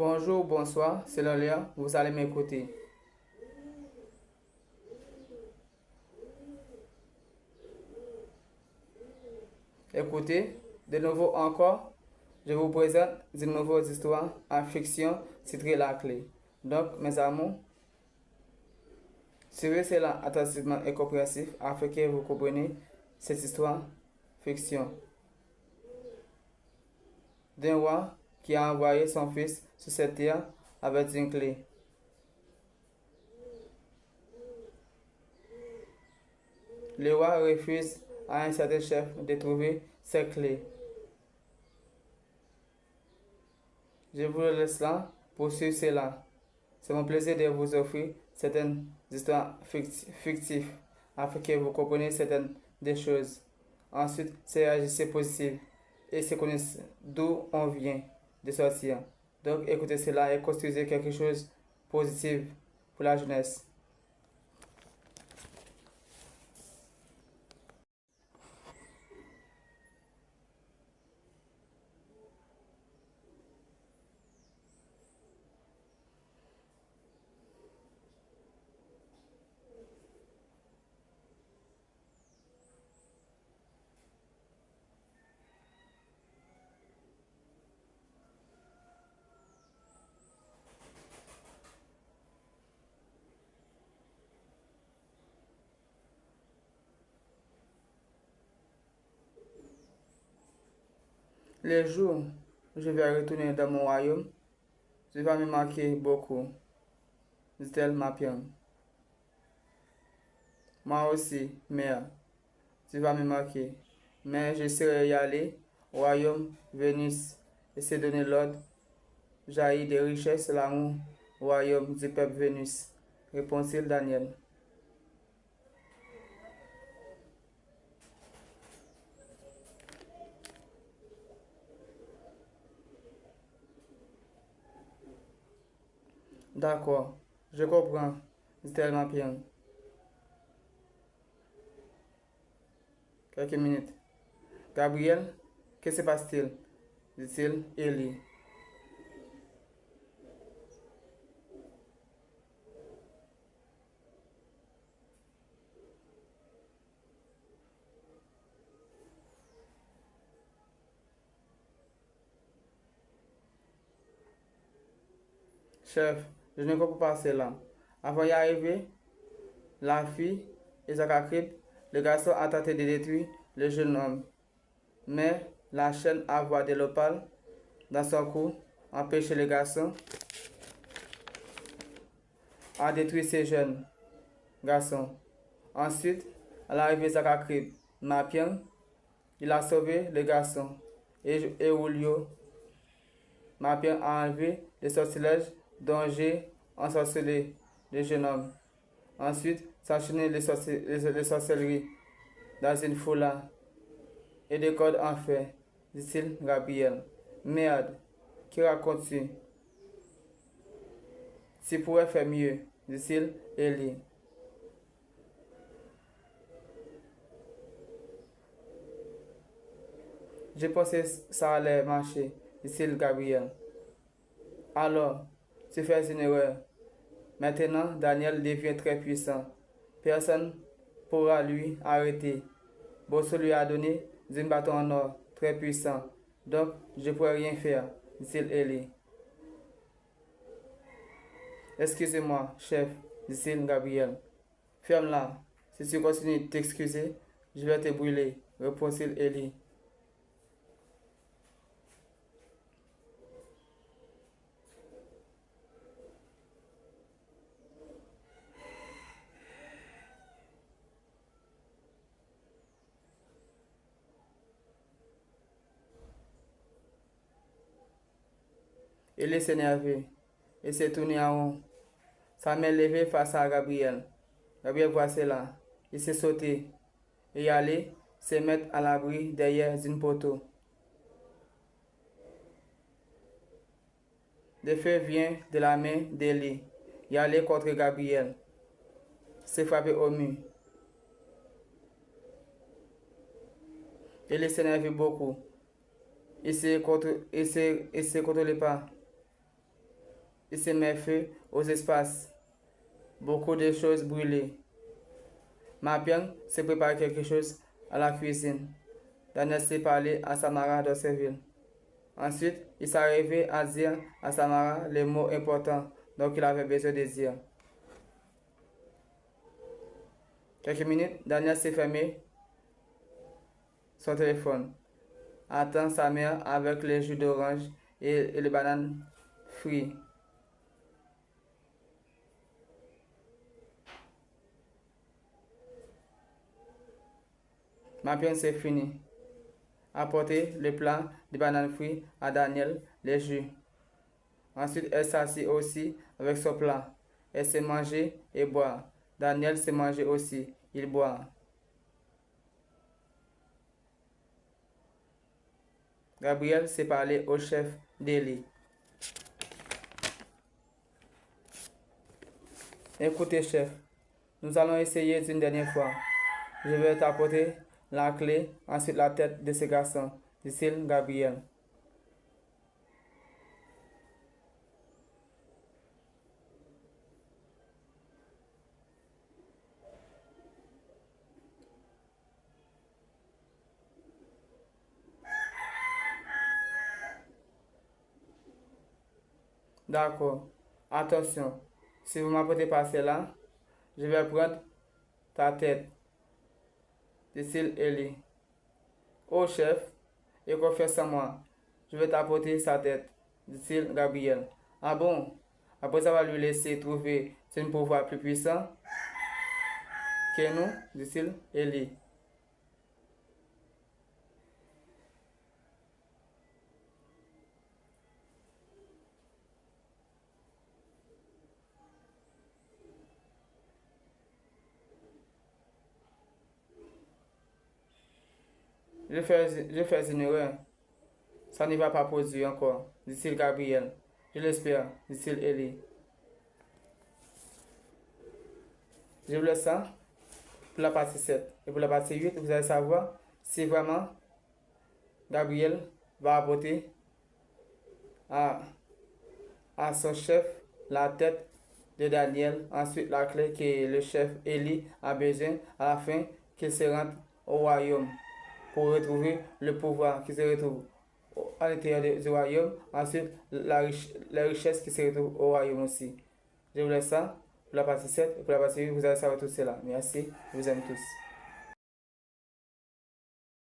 Bonjour, bonsoir, c'est Léa, vous allez m'écouter. Écoutez, de nouveau encore, je vous présente de nouvelles histoires en fiction titrées La Clé. Donc, mes amours, suivez cela attentivement et compréhensif afin que vous compreniez cette histoire fiction d'un roi qui a envoyé son fils sur cette terre avec une clé. Le roi refuse à un certain chef de trouver cette clé. Je vous laisse là pour suivre cela. C'est mon plaisir de vous offrir certaines histoires fictives afin que vous compreniez certaines des choses. Ensuite, c'est réagissez positif et c'est connaître d'où on vient de sortir. Donc, écoutez cela et construisez quelque chose de positif pour la jeunesse. Les jours où je vais retourner dans mon royaume, je vais me marquer beaucoup, dit-elle Mapion. Moi aussi, mère, tu vas me marquer. Mais je serai y aller au royaume Vénus et se donner l'ordre, jaillit des richesses l'amour au royaume du peuple Vénus, répondit Daniel. D'accord, je comprends, dit-elle Mapion. Quelques minutes. Gabriel, que se passe-t-il? Dit-il Élie. Chef, je ne comprends pas cela. Avant d'y arriver, la fille et Zacharyp, le garçon a tenté de détruire le jeune homme. Mais la chaîne à voix de l'opale dans son cou empêchait le garçon à détruire ce jeune garçon. Ensuite, à l'arrivée de Zacharyp, Mapian, il a sauvé le garçon. Et Julio, Mapian a enlevé le sortilège dont j'ai ensorcelé le jeune homme. Ensuite, s'enchaîner les sorcelleries dans une foule et des cordes en fer, dit-il Gabriel. Merde, qui racontes-tu? Tu pourrais faire mieux, dit-il Élie. Je pensais que ça allait marcher, dit-il Gabriel. Alors, tu fais une erreur. Maintenant, Daniel devient très puissant. Personne ne pourra lui arrêter. Bosso lui a donné un bâton en or très puissant. Donc, je ne pourrai rien faire, dit-il Élie. Excusez-moi, chef, dit-il Gabriel. Ferme-la. Si tu continues de t'excuser, je vais te brûler, répondit Élie. Élie s'énervait et s'est tourné en rond. Sa main levée face à Gabriel. Gabriel voit cela. Il s'est sauté et allé se mettre à l'abri derrière une poteau. Le feu vient de la main d'Élie. Il allait contre Gabriel. S'est frappé au mur. Élie s'énervait beaucoup. Il ne se contrôlait pas. il se met feu aux espaces. Beaucoup de choses brûlées. Mapian se prépare quelque chose à la cuisine. Daniel s'est parlé à Samara d'Orseville. Ensuite, il s'est arrivé à dire à Samara les mots importants dont il avait besoin de dire. Quelques minutes, Daniel s'est fermé son téléphone. Attend sa mère avec les jus d'orange et les bananes frites. Mapian, c'est fini. Apportez le plat de bananes frites à Daniel, les jus. Ensuite, elle s'assit aussi avec son plat. Elle s'est manger et boire. Daniel s'est manger aussi. Il boit. Gabriel s'est parlé au chef d'Eli. Écoutez, chef, nous allons essayer une dernière fois. Je vais t'apporter la clé, ensuite la tête de ce garçon, dit-il Gabriel. D'accord. Attention, si vous m'apportez pas cela, je vais prendre ta tête, dit-il Eli. Oh chef, et confiance en moi, je vais t'apporter sa tête, dit-il Gabriel. Ah bon? Après avoir lui laissé trouver un pouvoir plus puissant que nous, dit-il Eli. Je fais une erreur. Ça ne va pas produire encore, dit-il Gabriel. Je l'espère, dit-il Eli. Je vous laisse ça pour la partie 7. Et pour la partie 8, vous allez savoir si vraiment Gabriel va apporter à son chef la tête de Daniel, ensuite la clé que le chef Eli a besoin à la fin qu'il se rende au royaume pour retrouver le pouvoir qui se retrouve à l'intérieur du royaume, ensuite la richesse qui se retrouve au royaume aussi. Je vous laisse ça pour la partie 7 et pour la partie 8, vous allez savoir tout cela. Merci, je vous aime tous.